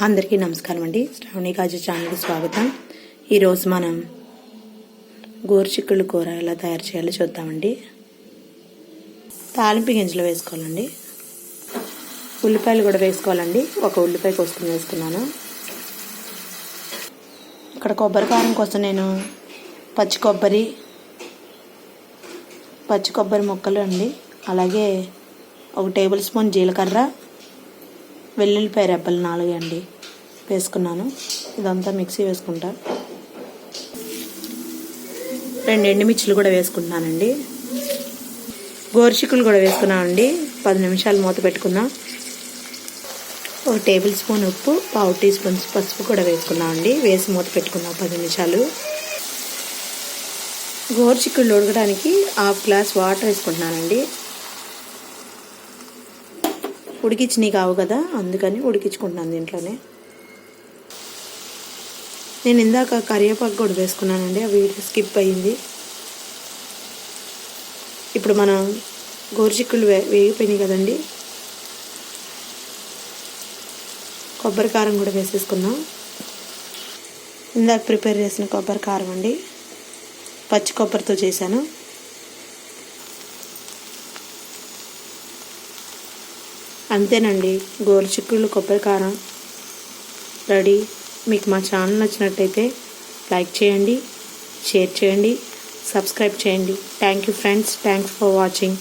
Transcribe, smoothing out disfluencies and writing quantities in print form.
అందరికీ నమస్కారం అండి. శ్రావణి గాజు ఛానల్కి స్వాగతం. ఈరోజు మనం గోరుచిక్కుళ్ళు కూర ఎలా తయారు చేయాలో చూద్దామండి. తాలింపు గింజలు వేసుకోవాలండి. ఉల్లిపాయలు కూడా వేసుకోవాలండి. ఒక ఉల్లిపాయ కోసుకుని వేసుకున్నాను. ఇక్కడ కొబ్బరి కారం కోసం నేను పచ్చి కొబ్బరి ముక్కలు అండి, అలాగే 1 టేబుల్ స్పూన్ జీలకర్ర, వెల్లుల్లిపాయ రెబ్బలు 4 అండి వేసుకున్నాను. ఇదంతా మిక్సీ వేసుకుంటా. 2 ఎండుమిర్చిలు కూడా వేసుకుంటున్నానండి. గోరుచిక్కులు కూడా వేసుకున్నామండి. 10 నిమిషాలు మూత పెట్టుకుందాం. 1 టేబుల్ స్పూన్ ఉప్పు, 1/2 టీ స్పూన్ పసుపు కూడా వేసుకున్నామండి. వేసి మూత పెట్టుకుందాం 10 నిమిషాలు. గోరుచిక్కుళ్ళు ఉడకడానికి 1/2 గ్లాస్ వాటర్ వేసుకుంటున్నానండి. ఉడికించినవి కావు కదా, అందుకని ఉడికించుకుంటున్నాను దీంట్లోనే. నేను ఇందాక కరివేపాకు కూడా వేసుకున్నానండి, ఆ వీడియో స్కిప్ అయ్యింది. ఇప్పుడు మనం గోరుచిక్కుళ్ళు వేగిపోయినాయి కదండి, కొబ్బరి కారం కూడా వేసేసుకున్నాం. ఇందాక ప్రిపేర్ చేసిన కొబ్బరి కారం అండి, పచ్చి కొబ్బరితో చేశాను. అంతేనండి, గోరుచిక్కుళ్ళు కొబ్బరి కారం రెడీ. మీకు మా ఛానల్ నచ్చినట్టయితే లైక్ చేయండి, షేర్ చేయండి, సబ్స్క్రైబ్ చేయండి. Thank you friends. Thanks for watching.